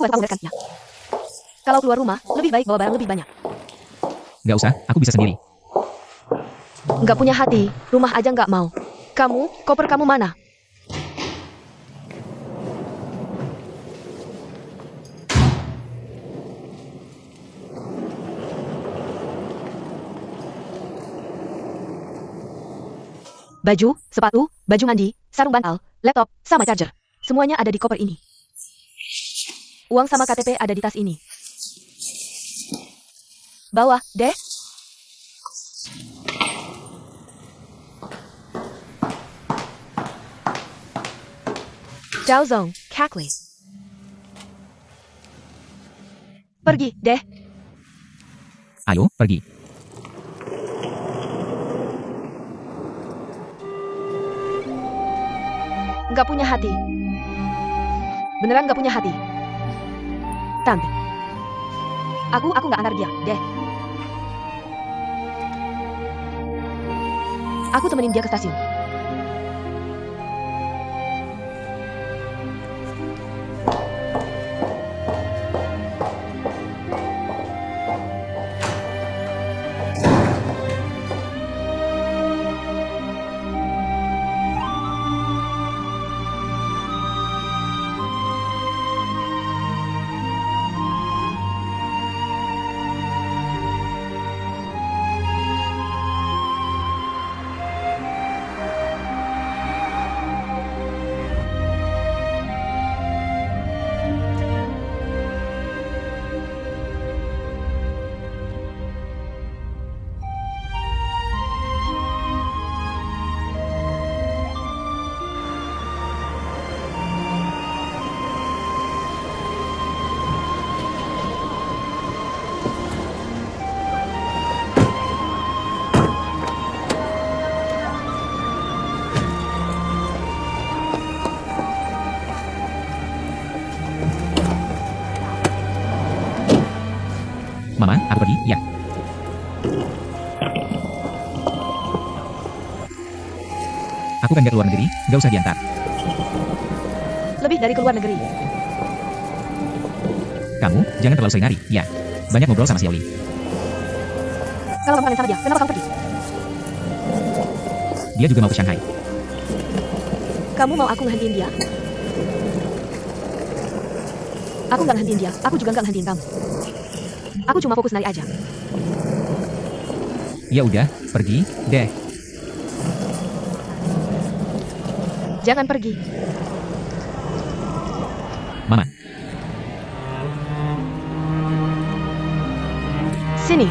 Aku akan lihatkan ya. Kalau keluar rumah, lebih baik bawa barang lebih banyak. Gak usah, aku bisa sendiri. Nggak punya hati, rumah aja nggak mau. Kamu, koper kamu mana? Baju, sepatu, baju mandi, sarung bantal, laptop, sama charger. Semuanya ada di koper ini. Uang sama KTP ada di tas ini. Bawa, deh. Zhao Zong, Cackley. Pergi, deh. Ayo, pergi. Nggak punya hati. Beneran nggak punya hati. Tante. Aku nggak antar dia, deh. Aku temenin dia ke stasiun. Mama, aku pergi, ya. Aku kan gak keluar negeri, gak usah diantar. Lebih dari keluar negeri. Kamu, jangan terlalu sering hari, ya. Banyak ngobrol sama si Oli. Kalau kamu kangen sama dia, kenapa kamu pergi? Dia juga mau ke Shanghai. Kamu mau aku ngehentiin dia? Aku nggak ngehentiin dia, aku juga nggak ngehentiin kamu. Aku cuma fokus nari aja. Ya udah, pergi, deh. Jangan pergi. Mama, Sini.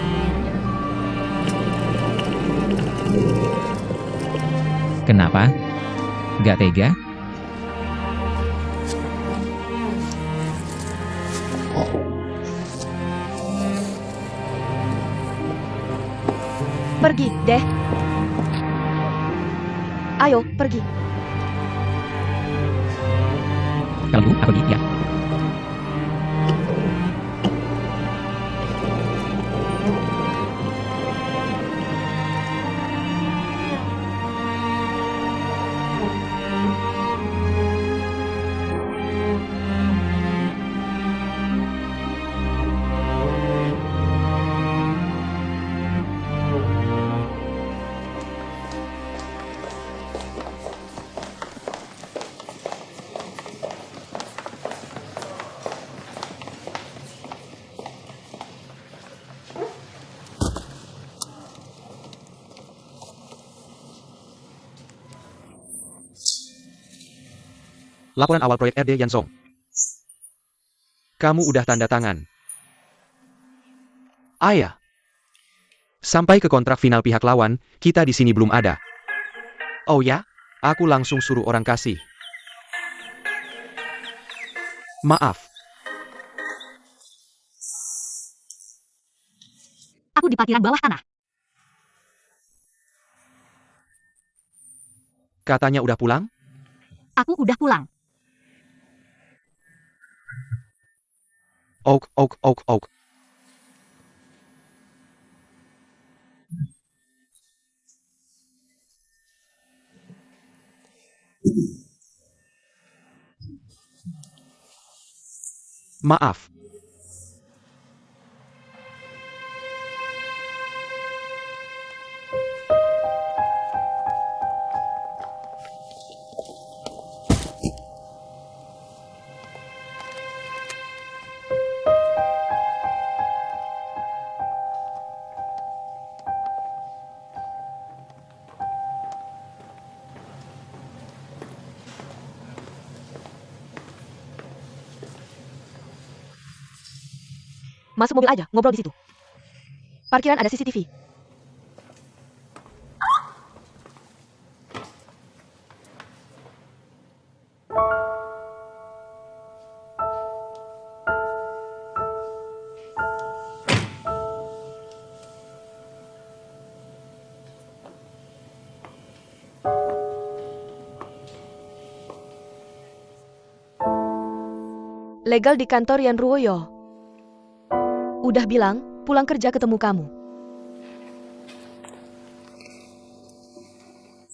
kenapa? Gak tega? Pergi, deh. Ayo, pergi. Kalau gitu, aku pergi, ya. Laporan awal proyek RD Yanzong. Kamu udah tanda tangan. Ayah. Sampai ke kontrak final pihak lawan, kita di sini belum ada. Oh ya? Aku langsung suruh orang kasih. Maaf. Aku di parkiran bawah tanah. Katanya udah pulang? Aku udah pulang. Ok. Maaf. Masuk mobil aja, ngobrol di situ. Parkiran ada CCTV. Legal di kantor Yan Ruoyo. Udah bilang, pulang kerja ketemu kamu.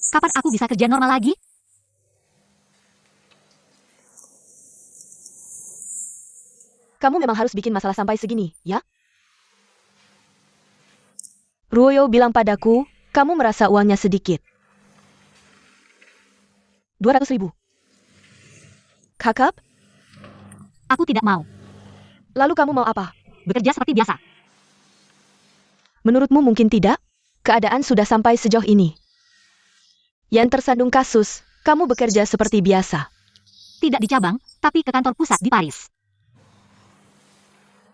Kapan aku bisa kerja normal lagi? Kamu memang harus bikin masalah sampai segini, ya? Ruoyo bilang padaku, kamu merasa uangnya sedikit. 200.000. Kakak, Aku tidak mau. lalu kamu mau apa? Bekerja seperti biasa. Menurutmu mungkin tidak? Keadaan sudah sampai sejauh ini. Yan tersandung kasus, kamu bekerja seperti biasa. Tidak di cabang, tapi ke kantor pusat di Paris.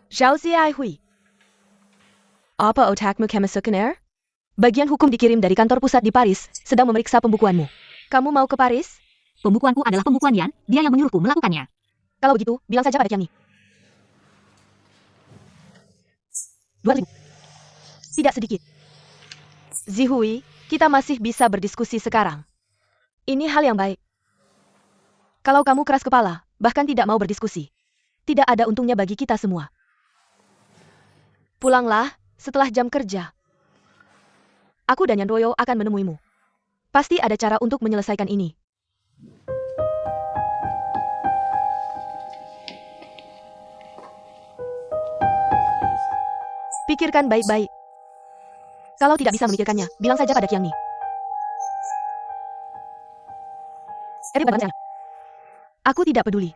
Xiao Ziai Hui. Apa otakmu kemasukan air? Bagian hukum dikirim dari kantor pusat di Paris, sedang memeriksa pembukuanmu. Kamu mau ke Paris? Pembukuanku adalah pembukuan Yan, dia yang menyuruhku melakukannya. Kalau begitu, bilang saja pada Yang Ni. 2.000. Tidak sedikit. Zihui, kita masih bisa berdiskusi sekarang. Ini hal yang baik. Kalau kamu keras kepala, bahkan tidak mau berdiskusi, tidak ada untungnya bagi kita semua. Pulanglah setelah jam kerja. Aku dan Yan Ruoyo akan menemuimu. Pasti ada cara untuk menyelesaikan ini. Pikirkan baik-baik. Kalau tidak bisa memikirkannya, bilang saja pada Yang Ni. Everybody sana. Aku tidak peduli.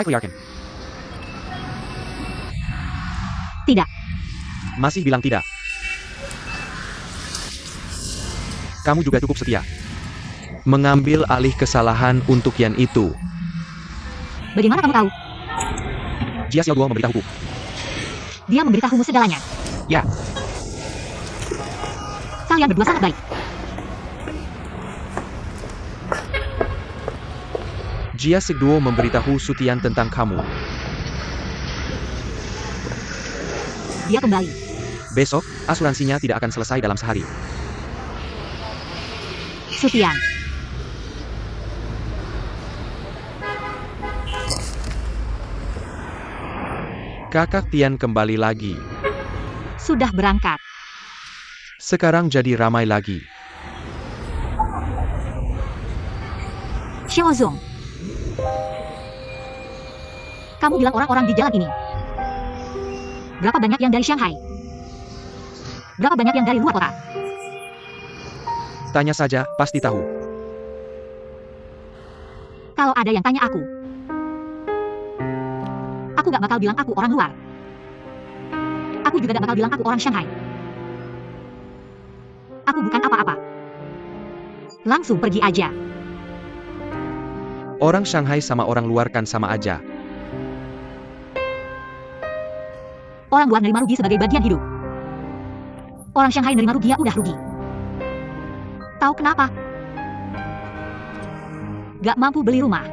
Yakin. Tidak. Masih bilang tidak. kamu juga cukup setia. Mengambil alih kesalahan untuk Yan itu. Bagaimana kamu tahu? Jia Xiaoduo memberitahuku. Dia memberitahumu segalanya. Ya, Kalian berdua sangat baik. Jia Xiaoduo memberitahu Sutian tentang kamu. Dia kembali. Besok, asuransinya tidak akan selesai dalam sehari. Sutian. Kakak Tian kembali lagi. Sudah berangkat. Sekarang jadi ramai lagi. Xiaozong. Kamu bilang orang-orang di jalan ini. Berapa banyak yang dari Shanghai? Berapa banyak yang dari luar kota? Tanya saja, pasti tahu. Kalau ada yang tanya aku gak bakal bilang aku orang luar. Aku juga gak bakal bilang aku orang Shanghai. Aku bukan apa-apa. Langsung pergi aja. Orang Shanghai sama orang luar kan sama aja. Orang luar nerima rugi sebagai bagian hidup. Orang Shanghai nerima rugi ya udah rugi. Tahu kenapa? Gak mampu beli rumah.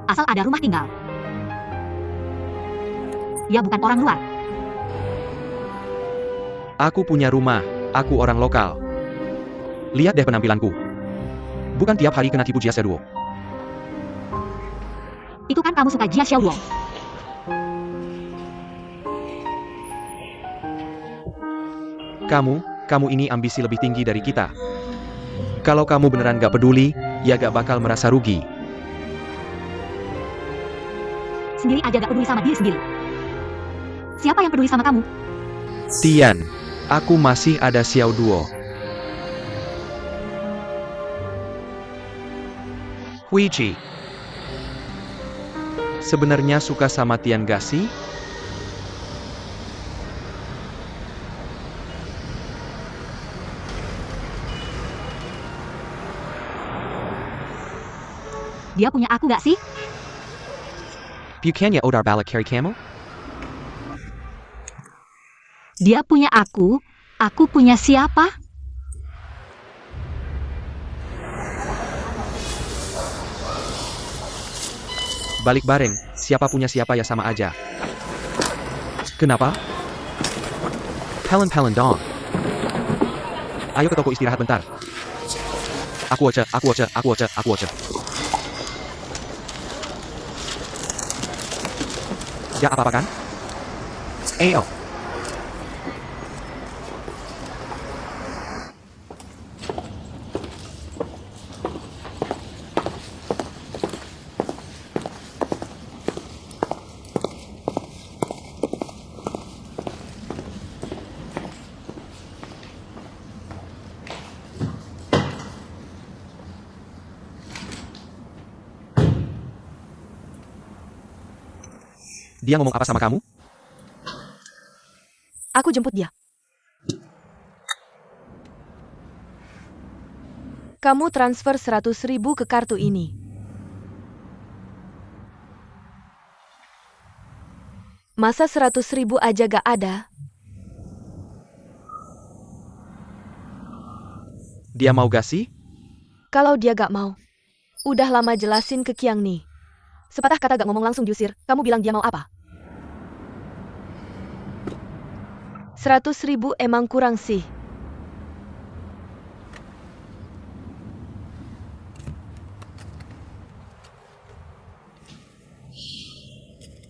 Asal ada rumah tinggal. Ya bukan orang luar. Aku punya rumah, aku orang lokal. Lihat deh penampilanku. Bukan tiap hari kena tipu Jia Xiaoduo. Itu kan kamu suka Jia Xiaoduo. Kamu ini ambisi lebih tinggi dari kita. Kalau kamu beneran gak peduli, ya gak bakal merasa rugi. Sendiri aja gak peduli sama diri sendiri. Siapa yang peduli sama kamu? Tian, aku masih ada Xiaoduo. Huiji. Sebenarnya suka sama Tian gak sih? Dia punya aku gak sih? Bukannya Odar Balak carry camel? Dia punya aku punya siapa? Balik bareng, siapa punya siapa ya sama aja. Kenapa? Pelen dong. Ayo ke toko istirahat bentar. Aku oce. Ya apa-apa kan? Ayo. Dia ngomong apa sama kamu? Aku jemput dia. Kamu transfer 100.000 ke kartu ini. Masa 100.000 aja gak ada? Dia mau gak sih? Kalau dia gak mau, udah lama jelasin ke Qiang nih. Sepatah kata gak ngomong langsung diusir, kamu bilang dia mau apa? 100.000 emang kurang sih.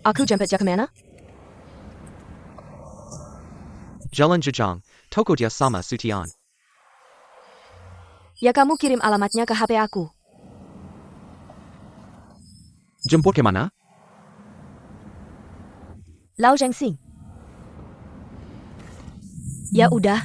Aku jemput dia kemana? Jalan Jejang, toko dia sama Sutian. Ya kamu kirim alamatnya ke HP aku. Jemput kemana? Lao Zhengxing. Ya udah.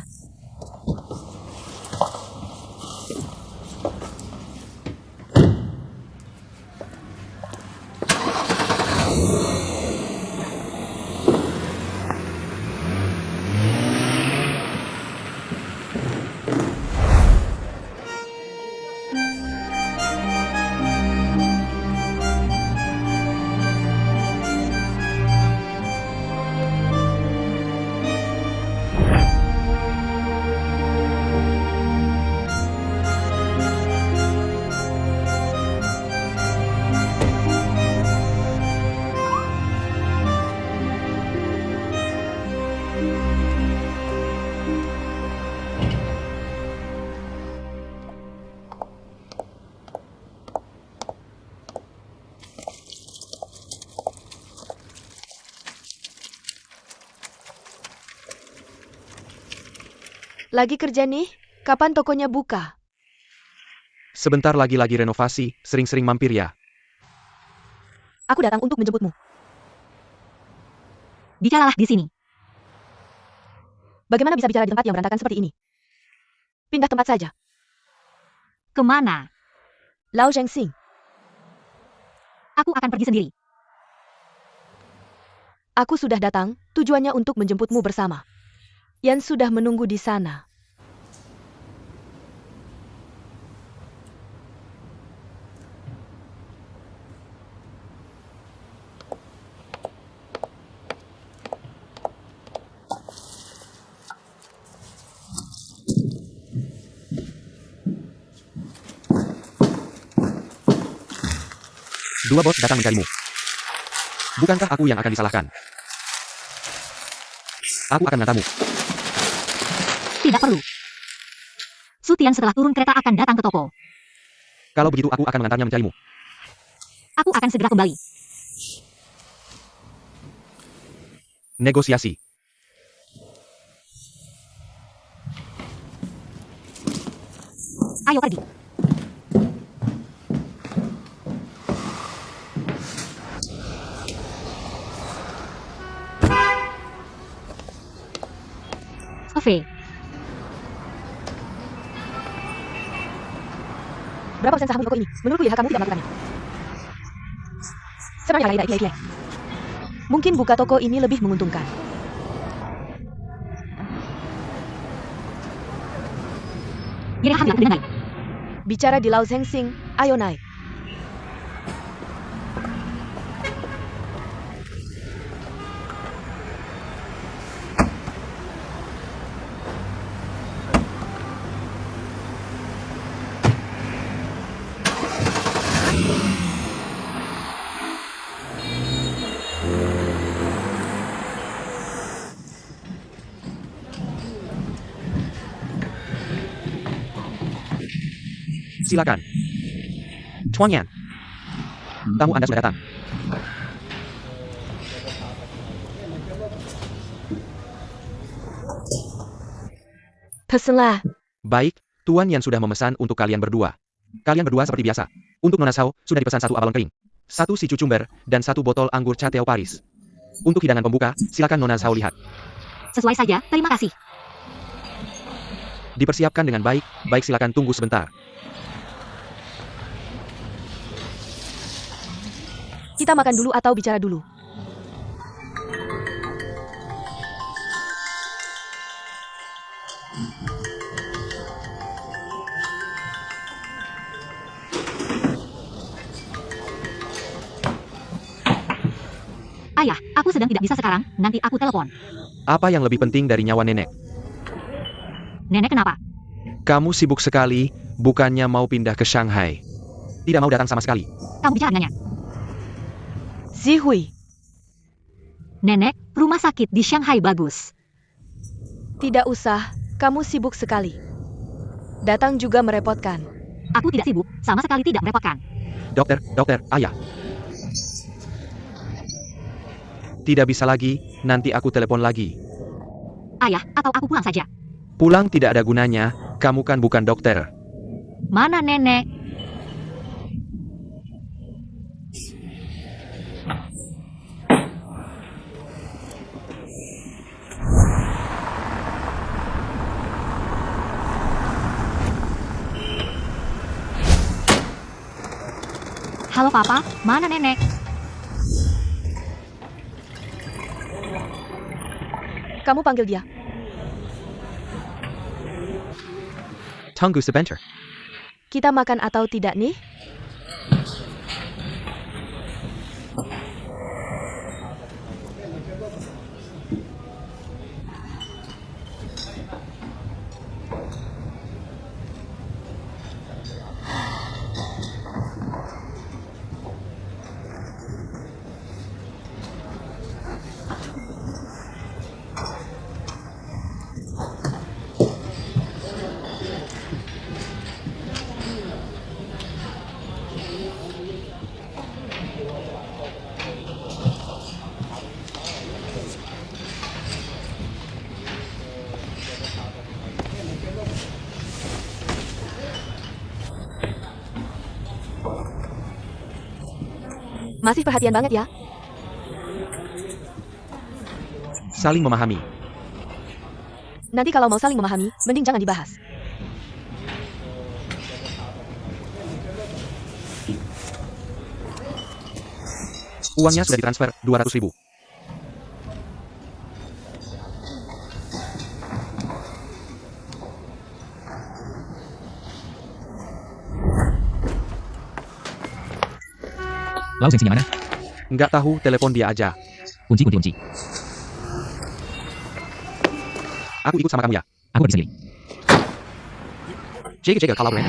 Lagi kerja nih? Kapan tokonya buka? Sebentar lagi renovasi, sering-sering mampir ya. Aku datang untuk menjemputmu. Bicaralah di sini. Bagaimana bisa bicara di tempat yang berantakan seperti ini? Pindah tempat saja. Kemana? Lao Zhengxing, Aku akan pergi sendiri. aku sudah datang, tujuannya untuk menjemputmu bersama. Yan sudah menunggu di sana. Dua bos datang mencarimu. Bukankah aku yang akan disalahkan? Aku akan mengantarmu. Tidak perlu. Sutian setelah turun kereta akan datang ke toko. Kalau begitu aku akan mengantarnya mencarimu. Aku akan segera kembali. Negosiasi. Ayo pergi. Oke. Berapa persen saham di toko ini? Menurutku ya kamu tidak melakukannya. Sebenarnya tidak. Mungkin buka toko ini lebih menguntungkan. Biar aku dengan baik. Bicara di Lao Zhengxing, ayo naik. Silakan. Chuangyan. Tamu Anda sudah datang. Pesenlah. Baik, Tuan Yan sudah memesan untuk kalian berdua. Kalian berdua seperti biasa. Untuk Nona Sao, sudah dipesan 1 abalon kering, 1 si cucumber, dan 1 botol anggur Chateo Paris. Untuk hidangan pembuka, silakan Nona Sao lihat. Sesuai saja, terima kasih. Dipersiapkan dengan baik, silakan tunggu sebentar. Kita makan dulu atau bicara dulu? Ayah, aku sedang tidak bisa sekarang, nanti aku telepon. Apa yang lebih penting dari nyawa nenek? Nenek kenapa? Kamu sibuk sekali, bukannya mau pindah ke Shanghai. Tidak mau datang sama sekali. Kamu bicara dengannya. Zihui, Nenek, rumah sakit di Shanghai bagus. tidak usah, kamu sibuk sekali. Datang juga merepotkan. Aku tidak sibuk, sama sekali tidak merepotkan. Dokter, ayah. Tidak bisa lagi, nanti aku telepon lagi. Ayah, atau aku pulang saja. Pulang tidak ada gunanya, kamu kan bukan dokter. Mana nenek? Halo papa, mana nenek? Kamu panggil dia. Tunggu sebentar. Kita makan atau tidak nih? Masih perhatian banget ya. Saling memahami. Nanti kalau mau saling memahami, mending jangan dibahas. Uangnya sudah ditransfer, 200.000. Lau Zengxing yang mana? Nggak tahu, telepon dia aja. Kunci. Aku ikut sama kamu ya. Aku pergi sendiri. Jaga kalau Brand.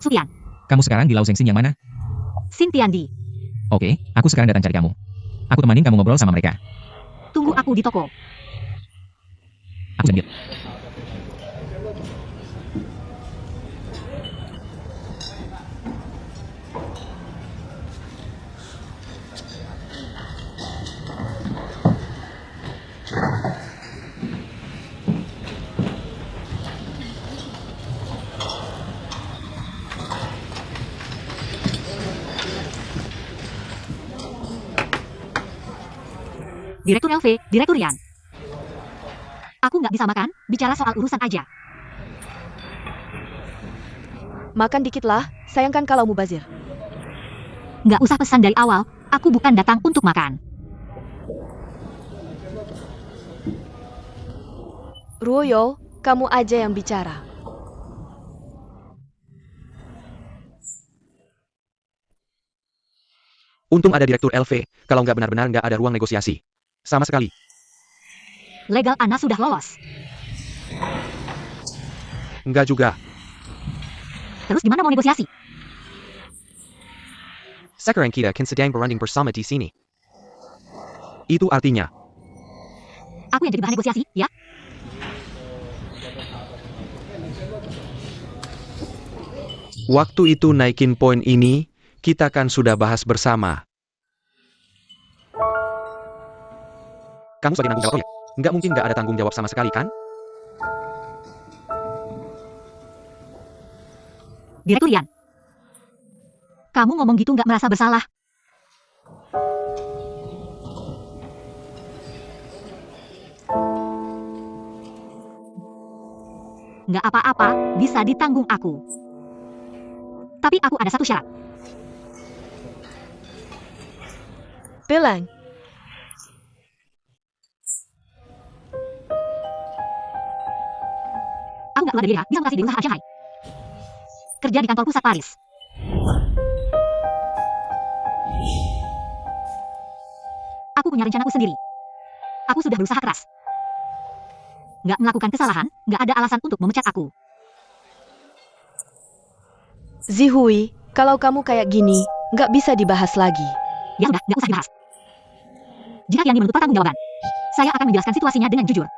Supian, Kamu sekarang di Lau Zengxing yang mana? Sintiandi. Oke, aku sekarang datang cari kamu. Aku temanin kamu ngobrol sama mereka. Tunggu aku di toko. Aku sendiri. Direktur LV, Direktur Yan. Aku nggak bisa makan, bicara soal urusan aja. Makan dikit lah, sayangkan kalau mubazir. Nggak usah pesan dari awal, aku bukan datang untuk makan. Ruoyo, kamu aja yang bicara. Untung ada Direktur LV, kalau nggak benar-benar nggak ada ruang negosiasi. Sama sekali. Legal Ana sudah lolos. Nggak juga. Terus gimana mau negosiasi? Sekarang kita kan sedang berunding bersama di sini. Itu artinya, Aku yang jadi bahan negosiasi, ya? waktu itu naikin poin ini, kita kan sudah bahas bersama. Kamu sebagai tanggung jawab proyek, nggak mungkin nggak ada tanggung jawab sama sekali kan? Direktur Yan. Kamu ngomong gitu nggak merasa bersalah? Nggak apa-apa, bisa ditanggung aku. Tapi aku ada satu syarat. Bilang, Aku nggak keluar dari DH, bisa mutasi di perusahaan Shanghai. Kerja di kantor pusat Paris. Aku punya rencanaku sendiri. Aku sudah berusaha keras. Nggak melakukan kesalahan, nggak ada alasan untuk memecat aku. Zihui, kalau kamu kayak gini, nggak bisa dibahas lagi. Ya sudah, nggak usah dibahas. Jika Yang menuntut pertanggungjawaban, saya akan menjelaskan situasinya dengan jujur.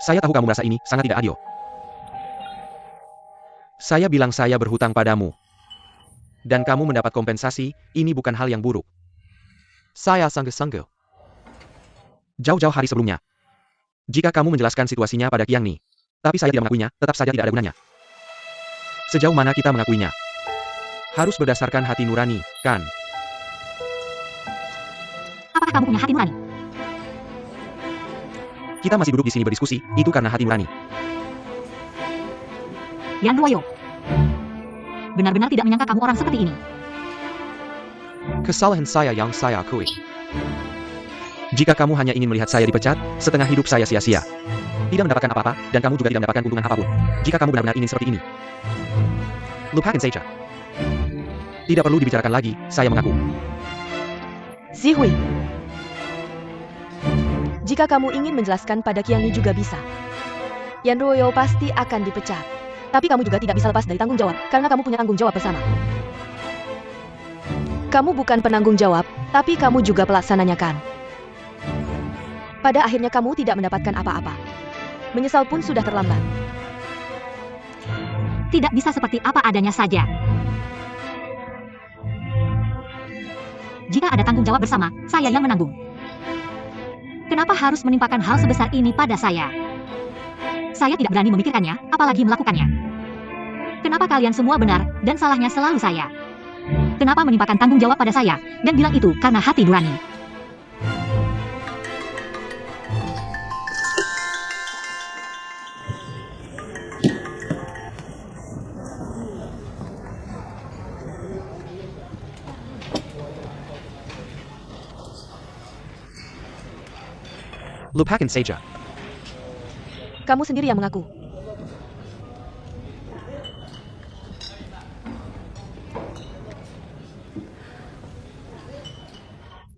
Saya tahu kamu merasa ini sangat tidak adil. Saya bilang saya berhutang padamu. Dan kamu mendapat kompensasi, ini bukan hal yang buruk. Saya sanggup-sanggup. Jauh-jauh hari sebelumnya. Jika kamu menjelaskan situasinya pada Qiang Ni, tapi saya tidak mengakuinya, tetap saja tidak ada gunanya. Sejauh mana kita mengakuinya? Harus berdasarkan hati nurani, kan? Apakah kamu punya hati nurani? Kita masih duduk di sini berdiskusi, itu karena hati nurani. Yan Ruoyo. Benar-benar tidak menyangka kamu orang seperti ini. Kesalahan saya yang saya akui. Jika kamu hanya ingin melihat saya dipecat, setengah hidup saya sia-sia. Tidak mendapatkan apa-apa, dan kamu juga tidak mendapatkan keuntungan apapun. Jika kamu benar-benar ingin seperti ini, lupakan saja. Tidak perlu dibicarakan lagi, saya mengaku. Zihui, jika kamu ingin menjelaskan pada Qiang Ni juga bisa. Yan Ruoyo pasti akan dipecat. Tapi kamu juga tidak bisa lepas dari tanggung jawab, karena kamu punya tanggung jawab bersama. Kamu bukan penanggung jawab, tapi kamu juga pelaksananya kan. Pada akhirnya kamu tidak mendapatkan apa-apa. Menyesal pun sudah terlambat. Tidak bisa seperti apa adanya saja. Jika ada tanggung jawab bersama, saya yang menanggung. Kenapa harus menimpakan hal sebesar ini pada saya? Saya tidak berani memikirkannya, apalagi melakukannya. Kenapa kalian semua benar, dan salahnya selalu saya? Kenapa menimpakan tanggung jawab pada saya, dan bilang itu karena hati nurani? Lupakan saja. Kamu sendiri yang mengaku.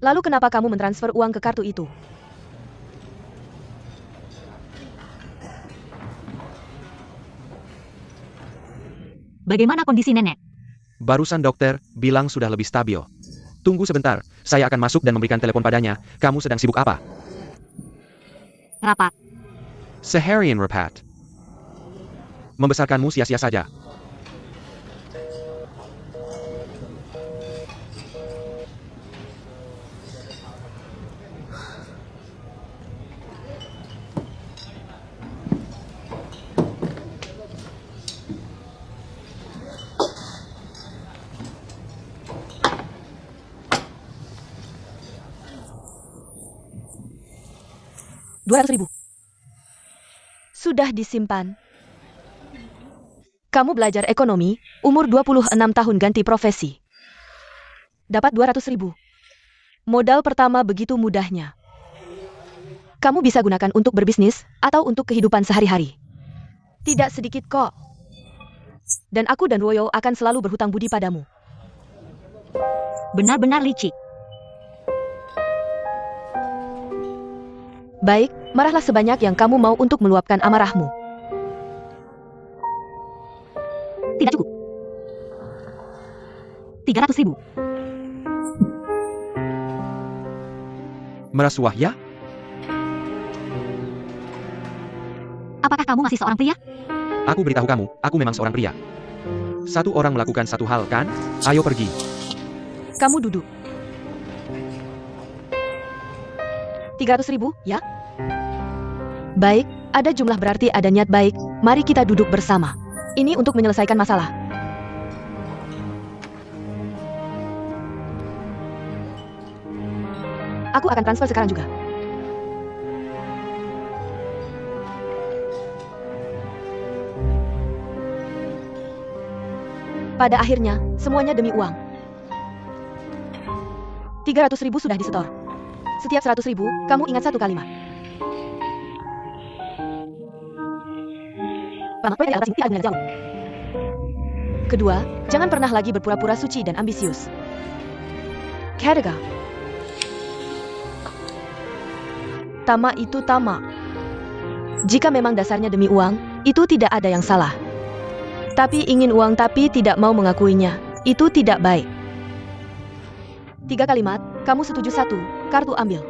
Lalu kenapa kamu mentransfer uang ke kartu itu? Bagaimana kondisi nenek? Barusan dokter bilang sudah lebih stabil. Tunggu sebentar, saya akan masuk dan memberikan telepon padanya. Kamu sedang sibuk apa? Rapat. Seharian rapat. Membesarkanmu sia-sia saja. Rp200.000. Sudah disimpan. Kamu belajar ekonomi, umur 26 tahun ganti profesi. Dapat 200.000. Modal pertama begitu mudahnya. Kamu bisa gunakan untuk berbisnis, atau untuk kehidupan sehari-hari. Tidak sedikit kok. Dan aku dan Royo akan selalu berhutang budi padamu. Benar-benar licik. Baik, marahlah sebanyak yang kamu mau untuk meluapkan amarahmu. Tidak cukup. 300.000. Merasuah ya? Apakah kamu masih seorang pria? Aku beritahu kamu, aku memang seorang pria. Satu orang melakukan satu hal, kan? Ayo pergi. Kamu duduk. 300.000, ya? Baik, ada jumlah berarti ada niat baik. Mari kita duduk bersama. Ini untuk menyelesaikan masalah. Aku akan transfer sekarang juga. Pada akhirnya, semuanya demi uang. 300.000 sudah disetor. Setiap 100.000, kamu ingat satu kalimat. Kedua, jangan pernah lagi berpura-pura suci dan ambisius. Ketiga, tamak itu tamak. Jika memang dasarnya demi uang, itu tidak ada yang salah. Tapi ingin uang tapi tidak mau mengakuinya, itu tidak baik. 3 kalimat, kamu setuju? 1, kartu ambil.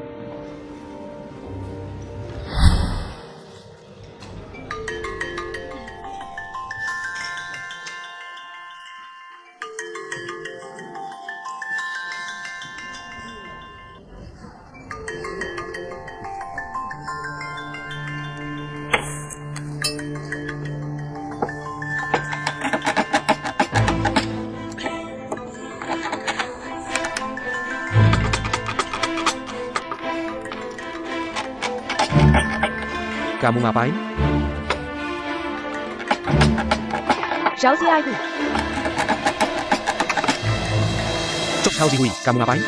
Kamu ngapain? Xiao Zihui. Cok Xiao Zihui, kamu ngapain?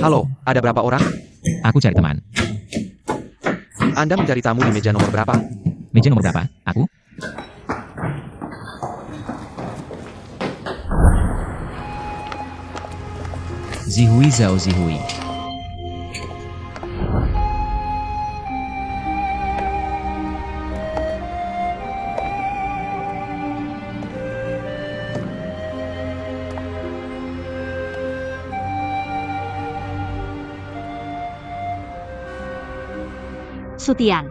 Halo, ada berapa orang? Aku cari teman. Anda mencari tamu di meja nomor berapa? Meja nomor berapa? Aku? Zihui Zhao Zihui. Sutian.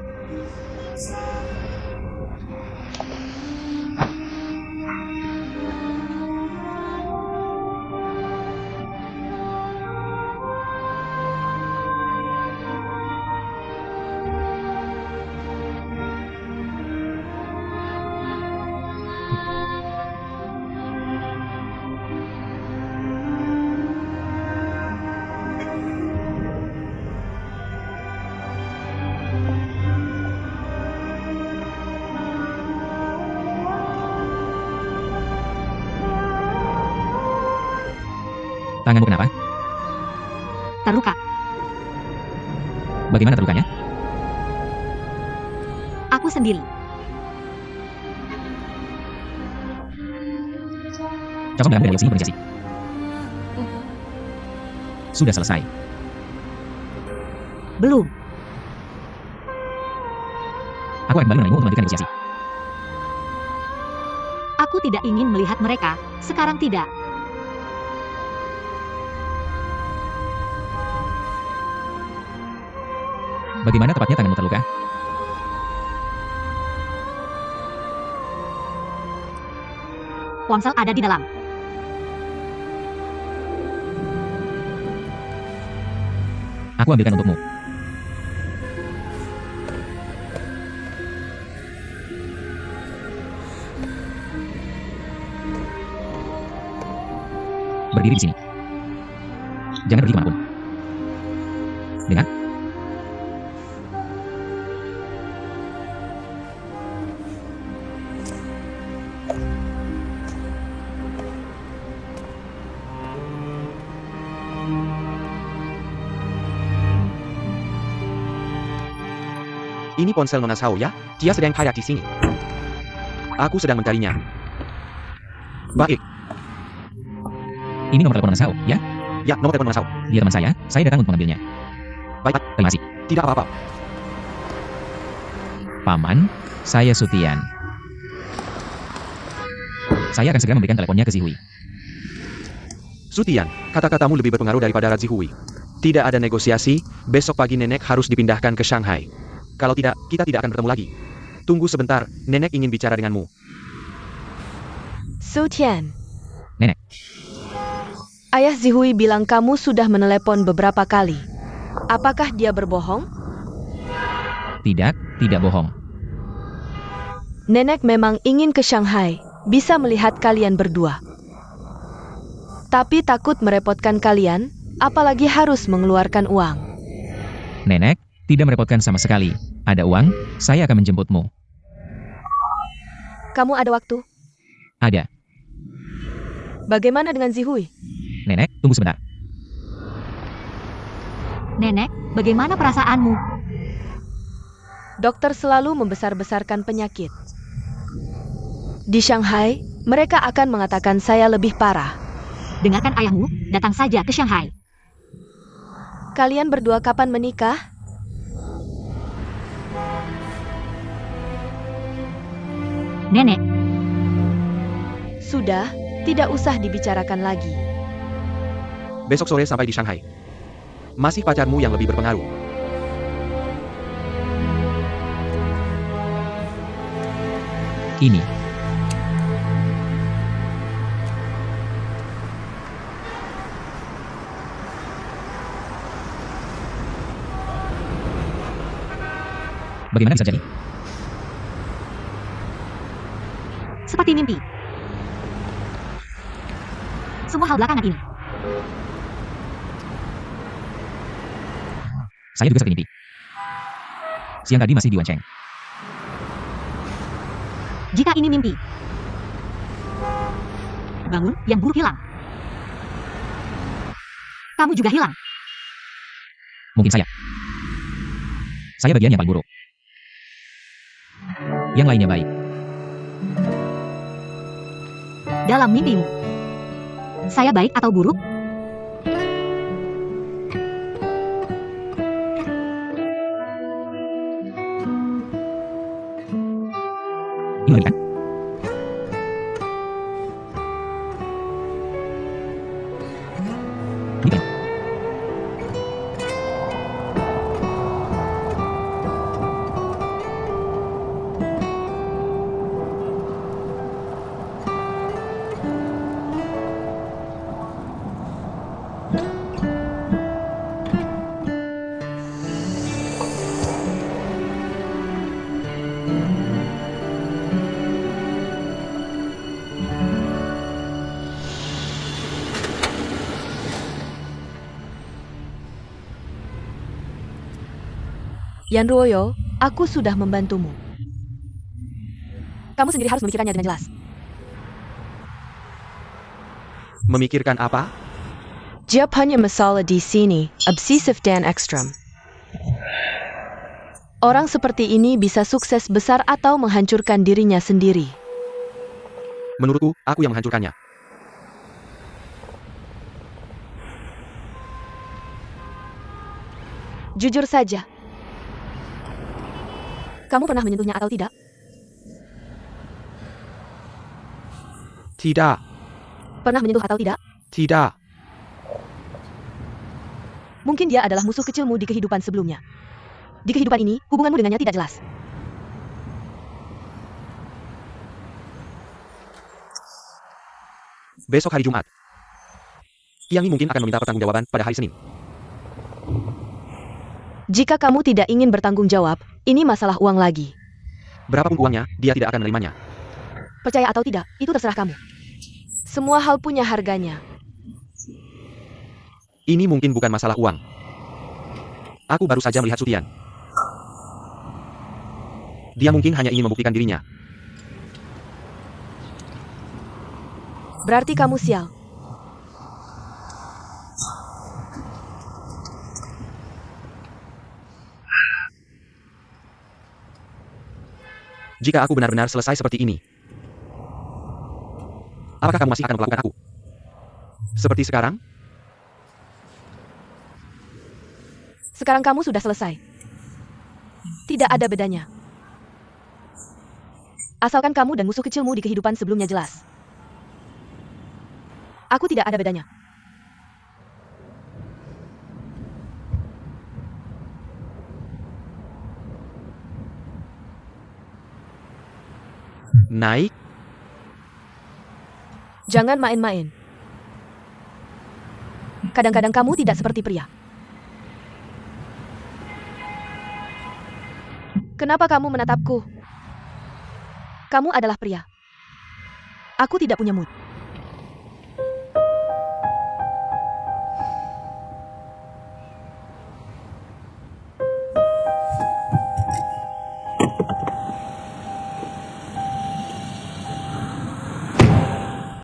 Tanganmu kenapa? Terluka. Bagaimana terlukanya? Aku sendiri. Coba mengambil dari sini berinisiasi. Sudah selesai. Belum. Aku akan kembali mengenaimu untuk melanjutkan negosiasi. Aku tidak ingin melihat mereka. Sekarang tidak. Bagaimana tepatnya tanganmu terluka? Ponsel ada di dalam. Aku ambilkan untukmu. Berdiri di sini. Jangan pergi kemanapun. Dengar? Ini ponsel Nona Sao ya? Dia sedang kayak di sini. Aku sedang mencarinya. Baik. Ini nomor telepon Nona Sao, ya? Ya, nomor telepon Nona Sao. Dia teman saya datang untuk mengambilnya. Baik, Terima kasih. tidak apa-apa. Paman, saya Sutian. Saya akan segera memberikan teleponnya ke Zihui. Sutian, kata-katamu lebih berpengaruh daripada Razi Hui. Tidak ada negosiasi, besok pagi nenek harus dipindahkan ke Shanghai. Kalau tidak, kita tidak akan bertemu lagi. Tunggu sebentar, nenek ingin bicara denganmu. Sutian. Nenek. Ayah Zihui bilang kamu sudah menelepon beberapa kali. Apakah dia berbohong? Tidak bohong. Nenek memang ingin ke Shanghai, bisa melihat kalian berdua. Tapi takut merepotkan kalian, apalagi harus mengeluarkan uang. Nenek, tidak merepotkan sama sekali. Ada uang, saya akan menjemputmu. Kamu ada waktu? Ada. Bagaimana dengan Zihui? Nenek, tunggu sebentar. Nenek, bagaimana perasaanmu? Dokter selalu membesar-besarkan penyakit. Di Shanghai, mereka akan mengatakan saya lebih parah. Dengarkan ayahmu, datang saja ke Shanghai. Kalian berdua kapan menikah? Nenek, Sudah, tidak usah dibicarakan lagi. Besok sore sampai di Shanghai. Masih pacarmu yang lebih berpengaruh. Ini. Bagaimana bisa jadi? seperti mimpi. Semua hal belakangan ini. Saya juga seperti mimpi. Siang tadi masih di Wancheng. Jika ini mimpi, bangun, yang buruk hilang. Kamu juga hilang. Mungkin saya. Saya bagian yang paling buruk. Yang lainnya baik. Dalam mimpimu, saya baik atau buruk? Ini mengerikan. Ini Yan Ruoyo, aku sudah membantumu. Kamu sendiri harus memikirkannya dengan jelas. Memikirkan apa? Jawab hanya masalah di sini, obsesif dan ekstrem. Orang seperti ini bisa sukses besar atau menghancurkan dirinya sendiri. Menurutku, aku yang menghancurkannya. Jujur saja. Kamu pernah menyentuhnya atau tidak? Tidak, Pernah menyentuh atau tidak? tidak. Mungkin dia adalah musuh kecilmu di kehidupan sebelumnya. Di kehidupan ini, hubunganmu dengannya tidak jelas. Besok hari Jumat. Yang mungkin akan meminta pertanggungjawaban pada hari Senin. Jika kamu tidak ingin bertanggung jawab, ini masalah uang lagi. Berapapun uangnya, dia tidak akan menerimanya. Percaya atau tidak, itu terserah kamu. Semua hal punya harganya. Ini mungkin bukan masalah uang. Aku baru saja melihat Sutian. Dia mungkin hanya ingin membuktikan dirinya. Berarti kamu sial. Jika aku benar-benar selesai seperti ini, apakah kamu masih akan melakukan aku? Seperti sekarang? Sekarang kamu sudah selesai. Tidak ada bedanya. Asalkan kamu dan musuh kecilmu di kehidupan sebelumnya jelas. Aku tidak ada bedanya. Naik? Jangan main-main. Kadang-kadang kamu tidak seperti pria. Kenapa kamu menatapku? Kamu adalah pria. Aku tidak punya mood.